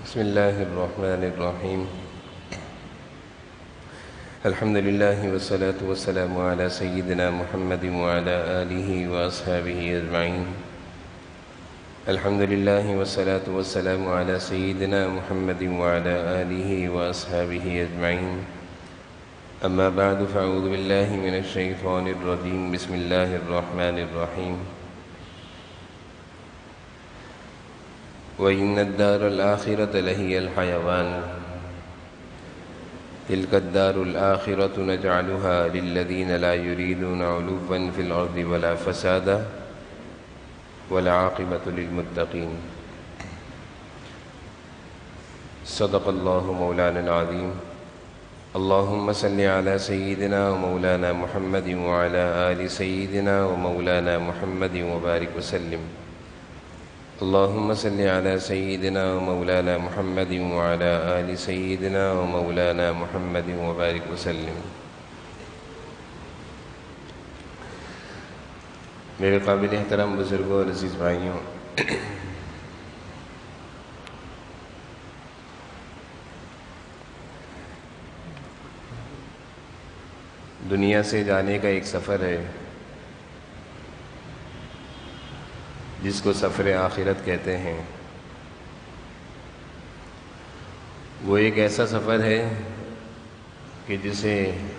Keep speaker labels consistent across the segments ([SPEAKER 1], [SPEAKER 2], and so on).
[SPEAKER 1] بسم الله الرحمن الرحيم. الحمد لله والصلاة والسلام على سيدنا محمد وعلى آله وأصحابه أجمعين. الحمد لله والصلاة والسلام على سيدنا محمد وعلى آله وأصحابه أجمعين. أما بعد فأعوذ بالله من الشيطان الرجيم. بسم الله الرحمن الرحيم. وَإِنَّ الدَّارَ الْآخِرَةَ لَهِيَ الْحَيَوَانُ تِلْكَ الدَّارُ الْآخِرَةُ نَجْعَلُهَا لِلَّذِينَ لَا يُرِيدُونَ عُلُوًّا فِي الْأَرْضِ وَلَا فَسَادًا وَالْعَاقِبَةُ لِلْمُتَّقِينَ. صدق الله مولانا العظيم. اللهم صل على سيدنا ومولانا محمد وعلى آل سيدنا ومولانا محمد وبارك وسلم. اللهم صل على سيدنا ومولانا محمد وعلى آل سيدنا ومولانا محمد وبارك وسلم. میرے قابل احترام بزرگوں اور عزیز بھائیوں، دنیا سے جانے کا ایک سفر ہے جس کو سفر آخرت کہتے ہیں. وہ ایک ایسا سفر ہے کہ جسے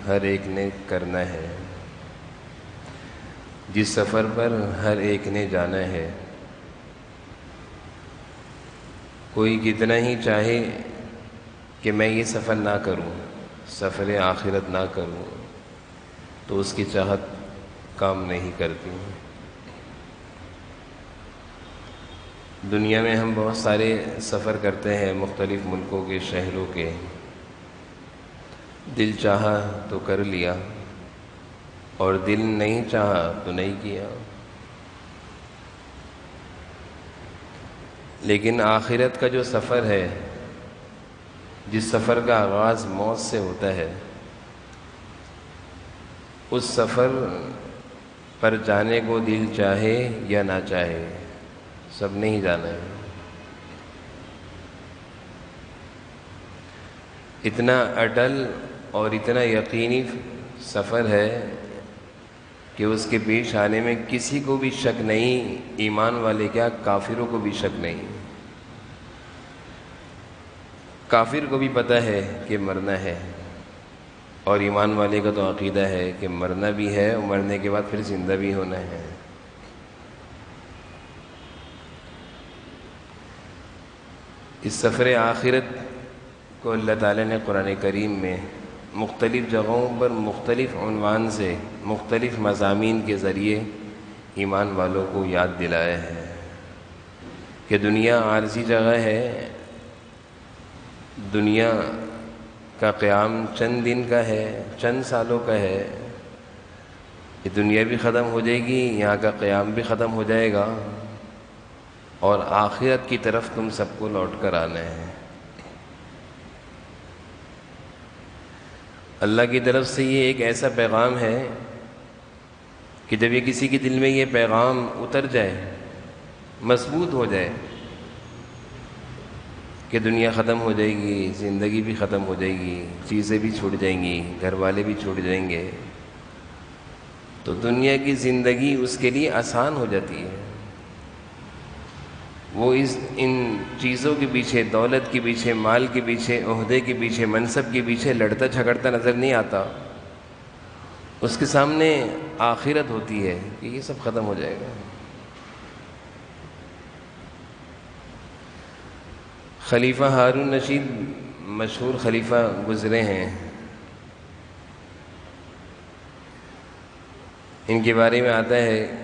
[SPEAKER 1] ہر ایک نے کرنا ہے، جس سفر پر ہر ایک نے جانا ہے. کوئی کتنا ہی چاہے کہ میں یہ سفر نہ کروں، سفر آخرت نہ کروں، تو اس کی چاہت کام نہیں کرتی. دنیا میں ہم بہت سارے سفر کرتے ہیں، مختلف ملکوں کے، شہروں کے. دل چاہا تو کر لیا اور دل نہیں چاہا تو نہیں کیا. لیکن آخرت کا جو سفر ہے، جس سفر کا آغاز موت سے ہوتا ہے، اس سفر پر جانے کو دل چاہے یا نہ چاہے سب نے ہی جانا ہے. اتنا اٹل اور اتنا یقینی سفر ہے کہ اس کے پیش آنے میں کسی کو بھی شک نہیں، ایمان والے کیا کافروں کو بھی شک نہیں. کافر کو بھی پتہ ہے کہ مرنا ہے، اور ایمان والے کا تو عقیدہ ہے کہ مرنا بھی ہے اور مرنے کے بعد پھر زندہ بھی ہونا ہے. اس سفر آخرت کو اللہ تعالیٰ نے قرآن کریم میں مختلف جگہوں پر مختلف عنوان سے، مختلف مضامین کے ذریعے ایمان والوں کو یاد دلایا ہے کہ دنیا عارضی جگہ ہے. دنیا کا قیام چند دن کا ہے، چند سالوں کا ہے. یہ دنیا بھی ختم ہو جائے گی، یہاں کا قیام بھی ختم ہو جائے گا، اور آخرت کی طرف تم سب کو لوٹ کر آنا ہے. اللہ کی طرف سے یہ ایک ایسا پیغام ہے کہ جب یہ کسی کے دل میں یہ پیغام اتر جائے، مضبوط ہو جائے کہ دنیا ختم ہو جائے گی، زندگی بھی ختم ہو جائے گی، چیزیں بھی چھوٹ جائیں گی، گھر والے بھی چھوٹ جائیں گے، تو دنیا کی زندگی اس کے لیے آسان ہو جاتی ہے. وہ ان چیزوں کے پیچھے، دولت کے پیچھے، مال کے پیچھے، عہدے کے پیچھے، منصب کے پیچھے لڑتا جھگڑتا نظر نہیں آتا. اس کے سامنے آخرت ہوتی ہے کہ یہ سب ختم ہو جائے گا. خلیفہ ہارون رشید مشہور خلیفہ گزرے ہیں. ان کے بارے میں آتا ہے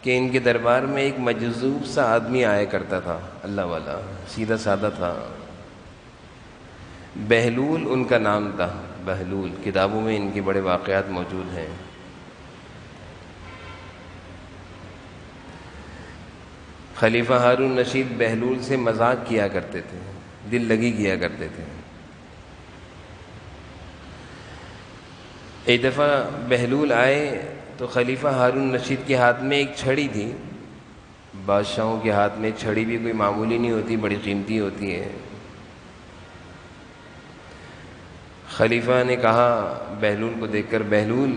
[SPEAKER 1] کہ ان کے دربار میں ایک مجذوب سا آدمی آیا کرتا تھا، اللہ والا، سیدھا سادہ تھا. بہلول ان کا نام تھا. بہلول، کتابوں میں ان کے بڑے واقعات موجود ہیں. خلیفہ ہارون رشید بہلول سے مذاق کیا کرتے تھے، دل لگی کیا کرتے تھے. ایک دفعہ بہلول آئے تو خلیفہ ہارون رشید کے ہاتھ میں ایک چھڑی تھی. بادشاہوں کے ہاتھ میں چھڑی بھی کوئی معمولی نہیں ہوتی، بڑی قیمتی ہوتی ہے. خلیفہ نے کہا بہلول کو دیکھ کر، بہلول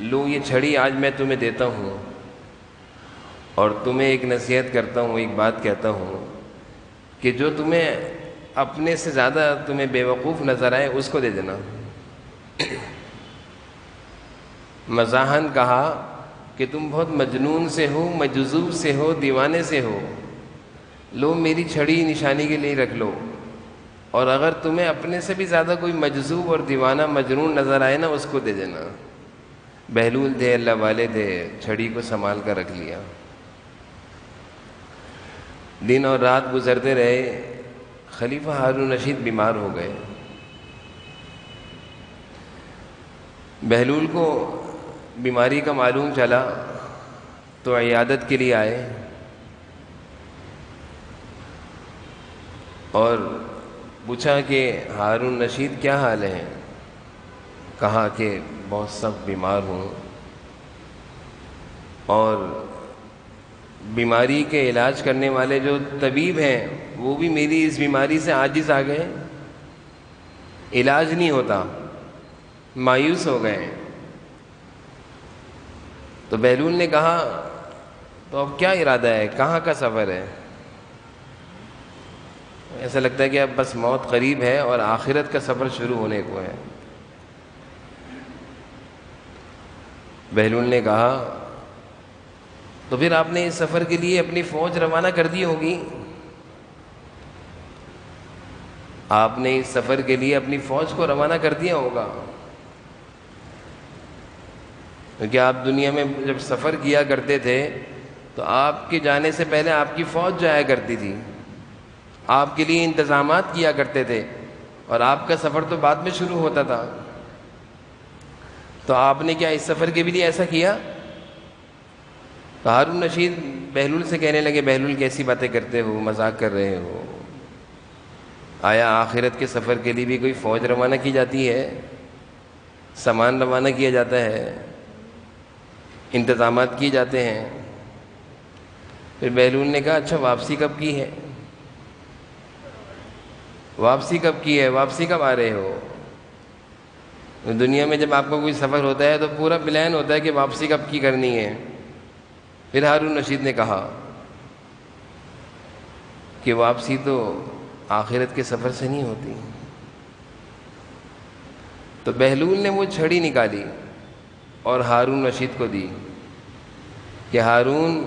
[SPEAKER 1] لو یہ چھڑی آج میں تمہیں دیتا ہوں، اور تمہیں ایک نصیحت کرتا ہوں، ایک بات کہتا ہوں کہ جو تمہیں اپنے سے زیادہ تمہیں بے وقوف نظر آئے اس کو دے دینا۔ مزاحاً کہا کہ تم بہت مجنون سے ہو، مجذوب سے ہو، دیوانے سے ہو، لو میری چھڑی نشانی کے لیے رکھ لو، اور اگر تمہیں اپنے سے بھی زیادہ کوئی مجذوب اور دیوانہ مجنون نظر آئے نا اس کو دے دینا۔ بہلول تھے، اللہ والے تھے، چھڑی کو سنبھال کر رکھ لیا۔ دن اور رات گزرتے رہے، خلیفہ ہارون رشید بیمار ہو گئے۔ بہلول کو بیماری کا معلوم چلا تو عیادت کے لیے آئے اور پوچھا کہ ہارون رشید کیا حال ہے؟ کہا کہ بہت سخت بیمار ہوں، اور بیماری کے علاج کرنے والے جو طبیب ہیں وہ بھی میری اس بیماری سے عاجز آ گئے، علاج نہیں ہوتا، مایوس ہو گئے۔ تو بہلول نے کہا تو اب کیا ارادہ ہے، کہاں کا سفر ہے؟ ایسا لگتا ہے کہ اب بس موت قریب ہے اور آخرت کا سفر شروع ہونے کو ہے۔ بہلول نے کہا تو پھر آپ نے اس سفر کے لیے اپنی فوج روانہ کر دی ہوگی، آپ نے اس سفر کے لیے اپنی فوج کو روانہ کر دیا ہوگا، کیونکہ آپ دنیا میں جب سفر کیا کرتے تھے تو آپ کے جانے سے پہلے آپ کی فوج جایا کرتی تھی، آپ کے لیے انتظامات کیا کرتے تھے، اور آپ کا سفر تو بعد میں شروع ہوتا تھا۔ تو آپ نے کیا اس سفر کے بھی لیے ایسا کیا؟ تو ہارون رشید بہلول سے کہنے لگے، بہلول کیسی باتیں کرتے ہو، مذاق کر رہے ہو؟ آیا آخرت کے سفر کے لیے بھی کوئی فوج روانہ کی جاتی ہے، سامان روانہ کیا جاتا ہے، انتظامات کیے جاتے ہیں؟ پھر بہلول نے کہا اچھا واپسی کب کی ہے، واپسی کب کی ہے، واپسی کب آ رہے ہو؟ دنیا میں جب آپ کو کوئی سفر ہوتا ہے تو پورا پلان ہوتا ہے کہ واپسی کب کی کرنی ہے۔ پھر ہارون رشید نے کہا کہ واپسی تو آخرت کے سفر سے نہیں ہوتی۔ تو بہلول نے وہ چھڑی نکالی اور ہارون رشید کو دی کہ ہارون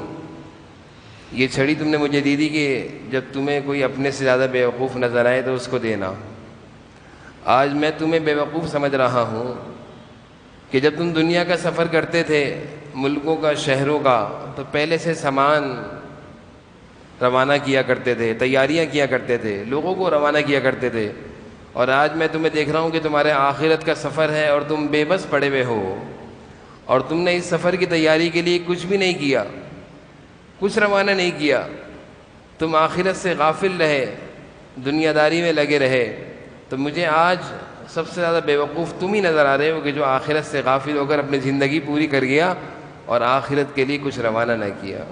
[SPEAKER 1] یہ چھڑی تم نے مجھے دی تھی کہ جب تمہیں کوئی اپنے سے زیادہ بیوقوف نظر آئے تو اس کو دینا۔ آج میں تمہیں بیوقوف سمجھ رہا ہوں کہ جب تم دنیا کا سفر کرتے تھے، ملکوں کا، شہروں کا، تو پہلے سے سامان روانہ کیا کرتے تھے، تیاریاں کیا کرتے تھے، لوگوں کو روانہ کیا کرتے تھے، اور آج میں تمہیں دیکھ رہا ہوں کہ تمہارے آخرت کا سفر ہے اور تم بے بس پڑے ہوئے ہو، اور تم نے اس سفر کی تیاری کے لیے کچھ بھی نہیں کیا، کچھ روانہ نہیں کیا، تم آخرت سے غافل رہے، دنیا داری میں لگے رہے۔ تو مجھے آج سب سے زیادہ بیوقوف تم ہی نظر آ رہے ہو کہ جو آخرت سے غافل ہو کر اپنی زندگی پوری کر گیا اور آخرت کے لیے کچھ روانہ نہ کیا۔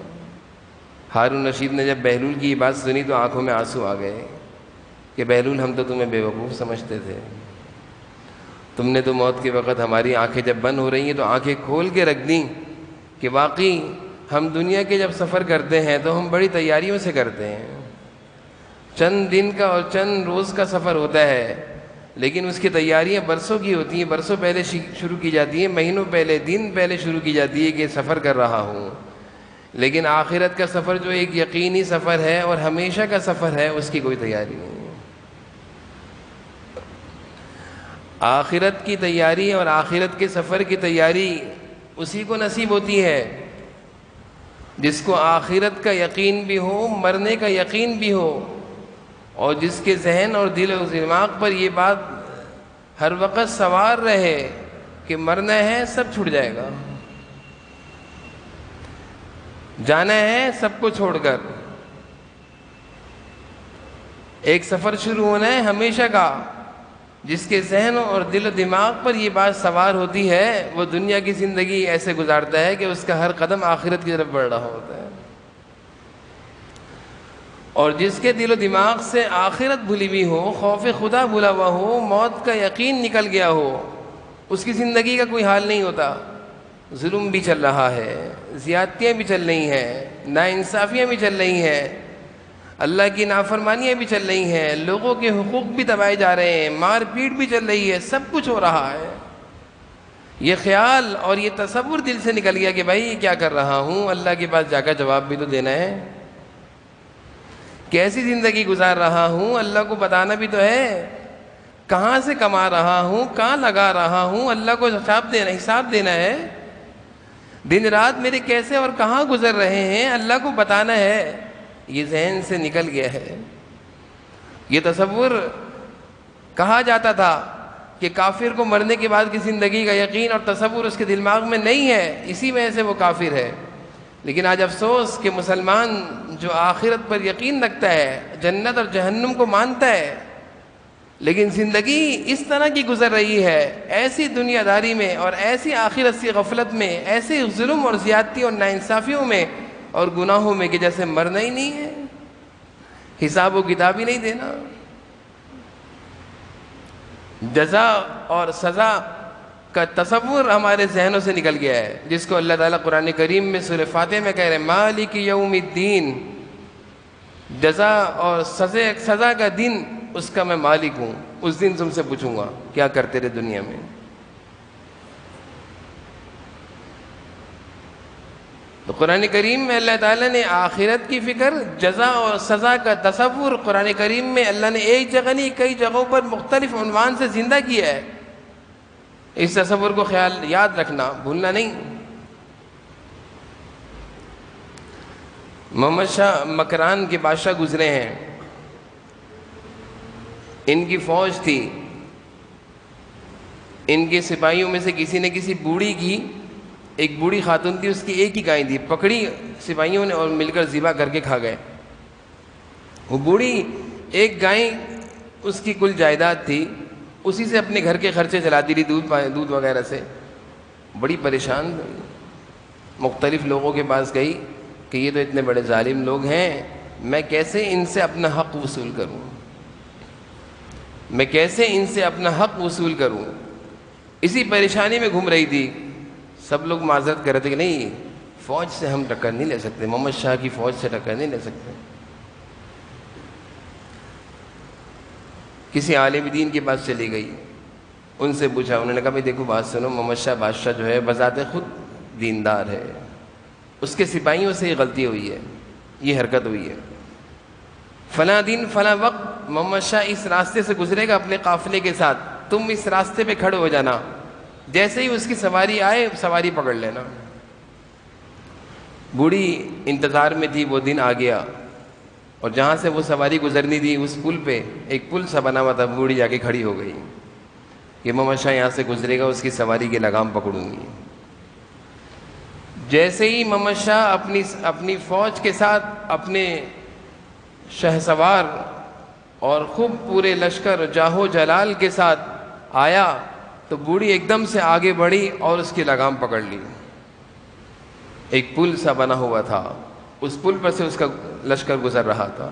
[SPEAKER 1] ہارون رشید نے جب بہلول کی یہ بات سنی تو آنکھوں میں آنسو آ گئے کہ بہلول ہم تو تمہیں بیوقوف سمجھتے تھے، تم نے تو موت کے وقت ہماری آنکھیں جب بند ہو رہی ہیں تو آنکھیں کھول کے رکھ دیں کہ واقعی ہم دنیا کے جب سفر کرتے ہیں تو ہم بڑی تیاریوں سے کرتے ہیں، چند دن کا اور چند روز کا سفر ہوتا ہے، لیکن اس کی تیاریاں برسوں کی ہوتی ہیں، برسوں پہلے شروع کی جاتی ہیں، مہینوں پہلے، دن پہلے شروع کی جاتی ہے کہ سفر کر رہا ہوں۔ لیکن آخرت کا سفر جو ایک یقینی سفر ہے اور ہمیشہ کا سفر ہے، اس کی کوئی تیاری نہیں ہے۔ آخرت کی تیاری اور آخرت کے سفر کی تیاری اسی کو نصیب ہوتی ہے جس کو آخرت کا یقین بھی ہو، مرنے کا یقین بھی ہو، اور جس کے ذہن اور دل و دماغ پر یہ بات ہر وقت سوار رہے کہ مرنا ہے، سب چھوٹ جائے گا، جانا ہے سب کو چھوڑ کر، ایک سفر شروع ہونا ہے ہمیشہ کا۔ جس کے ذہن اور دل و دماغ پر یہ بات سوار ہوتی ہے وہ دنیا کی زندگی ایسے گزارتا ہے کہ اس کا ہر قدم آخرت کی طرف بڑھ رہا ہوتا ہے، اور جس کے دل و دماغ سے آخرت بھولی ہوئی ہو، خوف خدا بھولا ہوا ہو، موت کا یقین نکل گیا ہو، اس کی زندگی کا کوئی حال نہیں ہوتا۔ ظلم بھی چل رہا ہے، زیادتیاں بھی چل رہی ہیں، ناانصافیاں بھی چل رہی ہیں، اللہ کی نافرمانیاں بھی چل رہی ہیں، لوگوں کے حقوق بھی دبائے جا رہے ہیں، مار پیٹ بھی چل رہی ہے، سب کچھ ہو رہا ہے۔ یہ خیال اور یہ تصور دل سے نکل گیا کہ بھائی کیا کر رہا ہوں، اللہ کے پاس جا کر جواب بھی تو دینا ہے، کیسی زندگی گزار رہا ہوں اللہ کو بتانا بھی تو ہے، کہاں سے کما رہا ہوں، کہاں لگا رہا ہوں، اللہ کو حساب دینا ہے، دن رات میرے کیسے اور کہاں گزر رہے ہیں اللہ کو بتانا ہے۔ یہ ذہن سے نکل گیا ہے۔ یہ تصور کہا جاتا تھا کہ کافر کو مرنے کے بعد کی زندگی کا یقین اور تصور اس کے دماغ میں نہیں ہے، اسی وجہ سے وہ کافر ہے۔ لیکن آج افسوس کہ مسلمان جو آخرت پر یقین رکھتا ہے، جنت اور جہنم کو مانتا ہے، لیکن زندگی اس طرح کی گزر رہی ہے، ایسی دنیا داری میں اور ایسی آخرت سی غفلت میں، ایسے ظلم اور زیادتی اور ناانصافیوں میں اور گناہوں میں کہ جیسے مرنا ہی نہیں ہے، حساب و کتاب ہی نہیں دینا۔ جزا اور سزا کا تصور ہمارے ذہنوں سے نکل گیا ہے، جس کو اللہ تعالیٰ قرآن کریم میں سورہ فاتح میں کہہ رہے ہیں مالک یوم الدین، جزا اور سزا کا دن اس کا میں مالک ہوں، اس دن تم سے پوچھوں گا کیا کرتے رہے دنیا میں۔ تو قرآن کریم میں اللہ تعالیٰ نے آخرت کی فکر، جزا اور سزا کا تصور قرآن کریم میں اللہ نے ایک جگہ نہیں کئی جگہوں پر مختلف عنوان سے زندہ کیا ہے۔ اس تصور کو یاد رکھنا، بھولنا نہیں۔ محمد شاہ مکران کے بادشاہ گزرے ہیں، ان کی فوج تھی، ان کے سپاہیوں میں سے کسی نے کسی بوڑھی کی، ایک بوڑھی خاتون تھی، اس کی ایک ہی گائے تھی، پکڑی سپاہیوں نے اور مل کر ذبح کر کے کھا گئے۔ وہ بوڑھی ایک گائے اس کی کل جائیداد تھی، اسی سے اپنے گھر کے خرچے چلاتی رہی، دودھ وغیرہ سے، بڑی پریشان ہوئی، مختلف لوگوں کے پاس گئی کہ یہ تو اتنے بڑے ظالم لوگ ہیں، میں کیسے ان سے اپنا حق وصول کروں، میں کیسے ان سے اپنا حق وصول کروں۔ اسی پریشانی میں گھوم رہی تھی، سب لوگ معذرت کر رہے تھے کہ نہیں فوج سے ہم ٹکر نہیں لے سکتے، محمد شاہ کی فوج سے ٹکر نہیں لے سکتے۔ کسی عالم دین کے پاس چلی گئی، ان سے پوچھا، انہوں نے کہا بھائی دیکھو بات سنو، محمد شاہ بادشاہ جو ہے بذات خود دیندار ہے، اس کے سپاہیوں سے یہ غلطی ہوئی ہے، یہ حرکت ہوئی ہے، فلاں دن فلاں وقت محمد شاہ اس راستے سے گزرے گا اپنے قافلے کے ساتھ، تم اس راستے پہ کھڑے ہو جانا، جیسے ہی اس کی سواری آئے سواری پکڑ لینا۔ بوڑھی انتظار میں تھی، وہ دن آ گیا، اور جہاں سے وہ سواری گزرنی تھی اس پل پہ ایک پل سا بنا ہوا تھا، بوڑھی جا کے کھڑی ہو گئی کہ محمد شاہ یہاں سے گزرے گا، اس کی سواری کی لگام پکڑوں گی۔ جیسے ہی محمد شاہ اپنی فوج کے ساتھ اپنے شہ سوار اور خوب پورے لشکر جاہو جلال کے ساتھ آیا تو بوڑھی ایک دم سے آگے بڑھی اور اس کی لگام پکڑ لی۔ ایک پل سا بنا ہوا تھا، اس پل پر سے اس کا لشکر گزر رہا تھا۔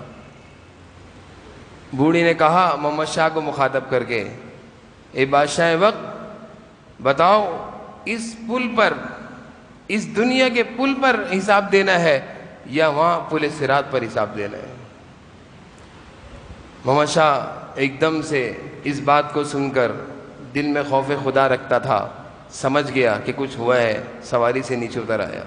[SPEAKER 1] بوڑھی نے کہا محمد شاہ کو مخاطب کر کے، اے بادشاہ وقت بتاؤ، اس پل پر، اس دنیا کے پل پر حساب دینا ہے یا وہاں پل صراط پر حساب دینا ہے؟ محمد شاہ ایک دم سے اس بات کو سن کر دل میں خوف خدا رکھتا تھا، سمجھ گیا کہ کچھ ہوا ہے، سواری سے نیچے اتر آیا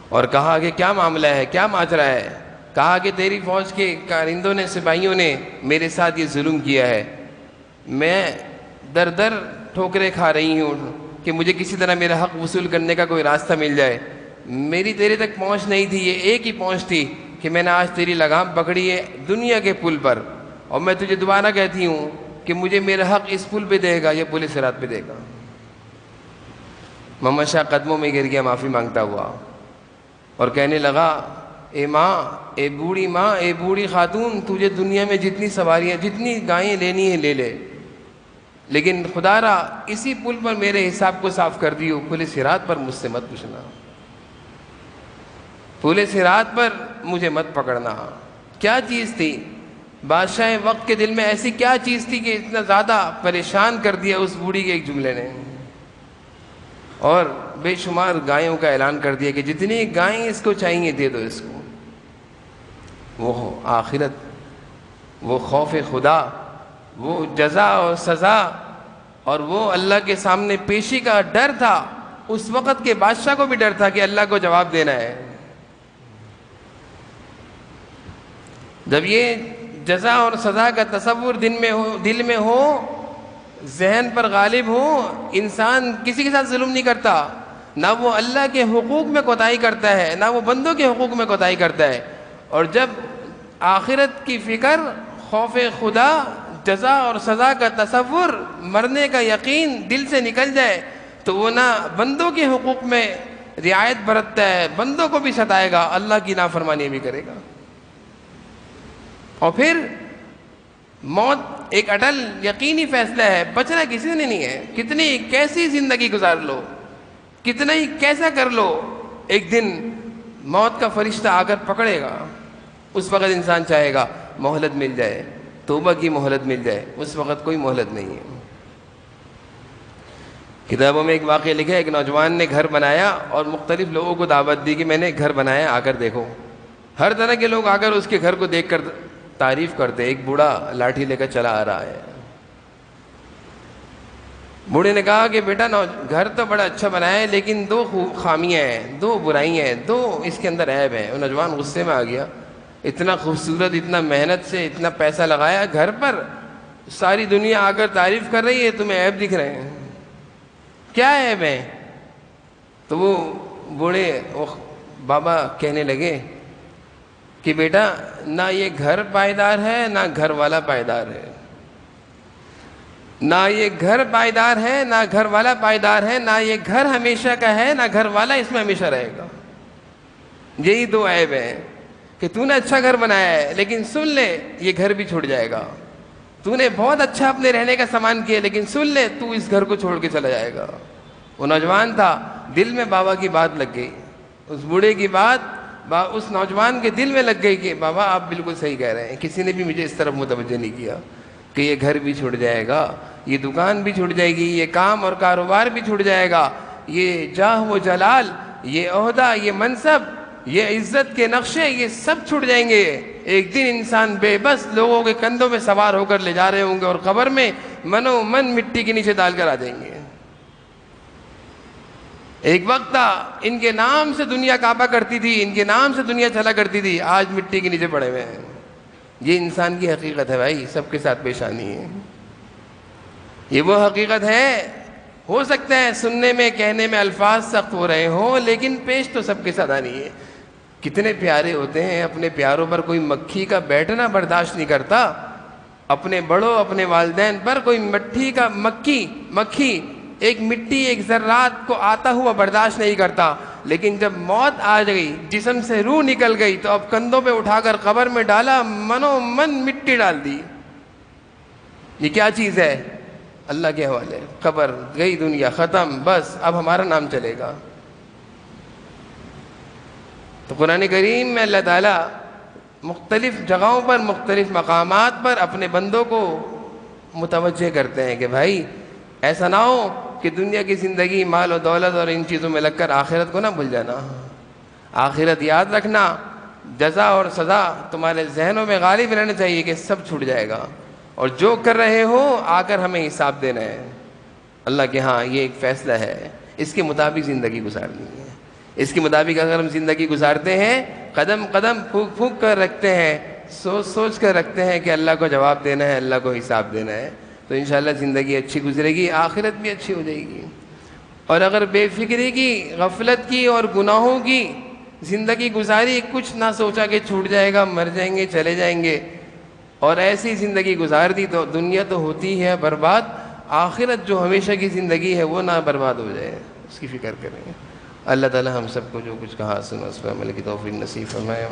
[SPEAKER 1] اور کہا کہ کیا معاملہ ہے، کیا ماجرا ہے؟ کہا کہ تیری فوج کے کارندوں نے، سپاہیوں نے میرے ساتھ یہ ظلم کیا ہے، میں در در ٹھوکریں کھا رہی ہوں کہ مجھے کسی طرح میرا حق وصول کرنے کا کوئی راستہ مل جائے، میری تیرے تک پہنچ نہیں تھی، یہ ایک ہی پہنچ تھی کہ میں نے آج تیری لگام پکڑی ہے دنیا کے پل پر، اور میں تجھے دوبارہ کہتی ہوں کہ مجھے میرا حق اس پل پہ دے گا یا پل صراط پہ دے گا۔ محمد شاہ قدموں میں گر گیا معافی مانگتا ہوا اور کہنے لگا، اے ماں، اے بوڑھی ماں، اے بوڑھی خاتون، تجھے دنیا میں جتنی سواریاں، جتنی گائیں لینی ہیں لے لے، لیکن خدا را اسی پل پر میرے حساب کو صاف کر دیو، پل صراط پر مجھ سے مت پوچھنا۔ پھولے صراط پر مجھے مت پکڑنا۔ کیا چیز تھی؟ بادشاہ وقت کے دل میں ایسی کیا چیز تھی کہ اتنا زیادہ پریشان کر دیا اس بوڑھی کے ایک جملے نے، اور بے شمار گایوں کا اعلان کر دیا کہ جتنی گائیں اس کو چاہیے دے دو اس کو۔ وہ آخرت، وہ خوف خدا، وہ جزا اور سزا، اور وہ اللہ کے سامنے پیشی کا ڈر تھا۔ اس وقت کے بادشاہ کو بھی ڈر تھا کہ اللہ کو جواب دینا ہے۔ جب یہ جزا اور سزا کا تصور دل میں ہو، ذہن پر غالب ہو، انسان کسی کے ساتھ ظلم نہیں کرتا، نہ وہ اللہ کے حقوق میں کوتاہی کرتا ہے، نہ وہ بندوں کے حقوق میں کوتاہی کرتا ہے۔ اور جب آخرت کی فکر، خوف خدا، جزا اور سزا کا تصور، مرنے کا یقین دل سے نکل جائے تو وہ نہ بندوں کے حقوق میں رعایت برتتا ہے، بندوں کو بھی ستائے گا، اللہ کی نافرمانی بھی کرے گا۔ اور پھر موت ایک اٹل یقینی فیصلہ ہے، بچنا کسی نے نہیں ہے۔ کتنی کیسی زندگی گزار لو، کتنا ہی کیسا کر لو، ایک دن موت کا فرشتہ آ کر پکڑے گا۔ اس وقت انسان چاہے گا مہلت مل جائے، توبہ کی مہلت مل جائے، اس وقت کوئی مہلت نہیں ہے۔ کتابوں میں ایک واقعہ لکھا ہے، ایک نوجوان نے گھر بنایا اور مختلف لوگوں کو دعوت دی کہ میں نے گھر بنایا، آ کر دیکھو۔ ہر طرح کے لوگ آ کر اس کے گھر کو دیکھ کر تعریف کرتے۔ ایک بوڑھا لاٹھی لے کر چلا آ رہا ہے۔ بوڑھے نے کہا کہ بیٹا گھر تو بڑا اچھا بنایا ہے، لیکن دو خامیاں ہیں، دو برائیاں ہیں، دو اس کے اندر عیب ہیں۔ وہ نوجوان غصے میں آ گیا، اتنا خوبصورت، اتنا محنت سے اتنا پیسہ لگایا گھر پر، ساری دنیا آ کر تعریف کر رہی ہے، تمہیں عیب دکھ رہے ہیں، کیا عیب ہے؟ تو وہ بوڑھے بابا کہنے لگے کہ بیٹا نہ یہ گھر پائیدار ہے، نہ گھر والا پائیدار ہے، نہ یہ گھر پائیدار ہے، نہ گھر والا پائیدار ہے، نہ یہ گھر ہمیشہ کا ہے، نہ گھر والا اس میں ہمیشہ رہے گا۔ یہی دو عیب ہیں کہ تو نے اچھا گھر بنایا ہے، لیکن سن لے یہ گھر بھی چھوٹ جائے گا۔ تو نے بہت اچھا اپنے رہنے کا سامان کیا، لیکن سن لے تو اس گھر کو چھوڑ کے چلا جائے گا۔ وہ نوجوان تھا، دل میں بابا کی بات لگ گئی، اس بوڑھے کی بات اس نوجوان کے دل میں لگ گئی کہ بابا آپ بالکل صحیح کہہ رہے ہیں، کسی نے بھی مجھے اس طرف متوجہ نہیں کیا کہ یہ گھر بھی چھوٹ جائے گا، یہ دکان بھی چھوٹ جائے گی، یہ کام اور کاروبار بھی چھوٹ جائے گا، یہ جاہ و جلال، یہ عہدہ، یہ منصب، یہ عزت کے نقشے، یہ سب چھوٹ جائیں گے۔ ایک دن انسان بے بس لوگوں کے کندھوں میں سوار ہو کر لے جا رہے ہوں گے، اور قبر میں منو من مٹی کے نیچے ڈال کر آ جائیں گے۔ ایک وقت تھا ان کے نام سے دنیا کعبہ کرتی تھی، ان کے نام سے دنیا چلا کرتی تھی، آج مٹی کے نیچے پڑے ہوئے ہیں۔ یہ انسان کی حقیقت ہے بھائی، سب کے ساتھ پیش آنی ہے۔ یہ وہ حقیقت ہے، ہو سکتا ہے سننے میں کہنے میں الفاظ سخت ہو رہے ہوں، لیکن پیش تو سب کے ساتھ آنی ہے۔ کتنے پیارے ہوتے ہیں، اپنے پیاروں پر کوئی مکھی کا بیٹھنا برداشت نہیں کرتا، اپنے بڑوں اپنے والدین پر کوئی مکھی ایک مٹی ایک ذرات کو آتا ہوا برداشت نہیں کرتا، لیکن جب موت آ گئی، جسم سے روح نکل گئی، تو اب کندھوں پہ اٹھا کر قبر میں ڈالا، منو من مٹی ڈال دی۔ یہ کیا چیز ہے؟ اللہ کے حوالے، قبر گئی، دنیا ختم، بس اب ہمارا نام چلے گا۔ تو قرآن کریم میں اللہ تعالیٰ مختلف جگہوں پر، مختلف مقامات پر اپنے بندوں کو متوجہ کرتے ہیں کہ بھائی ایسا نہ ہو کہ دنیا کی زندگی، مال و دولت اور ان چیزوں میں لگ کر آخرت کو نہ بھول جانا۔ آخرت یاد رکھنا، جزا اور سزا تمہارے ذہنوں میں غالب رہنا چاہیے کہ سب چھوٹ جائے گا، اور جو کر رہے ہو آ کر ہمیں حساب دینا ہے۔ اللہ کے ہاں یہ ایک فیصلہ ہے، اس کے مطابق زندگی گزارنی ہے۔ اس کے مطابق اگر ہم زندگی گزارتے ہیں، قدم قدم پھونک پھونک کر رکھتے ہیں، سوچ سوچ کر رکھتے ہیں کہ اللہ کو جواب دینا ہے، اللہ کو حساب دینا ہے، تو انشاءاللہ زندگی اچھی گزرے گی، آخرت بھی اچھی ہو جائے گی۔ اور اگر بے فکری کی، غفلت کی اور گناہوں کی زندگی گزاری، کچھ نہ سوچا کہ چھوٹ جائے گا، مر جائیں گے، چلے جائیں گے، اور ایسی زندگی گزار دی، تو دنیا تو ہوتی ہے برباد، آخرت جو ہمیشہ کی زندگی ہے وہ نہ برباد ہو جائے، اس کی فکر کریں۔ اللہ تعالی ہم سب کو جو کچھ کہا سنا اس پر عمل کی توفیق نصیب فرمائے۔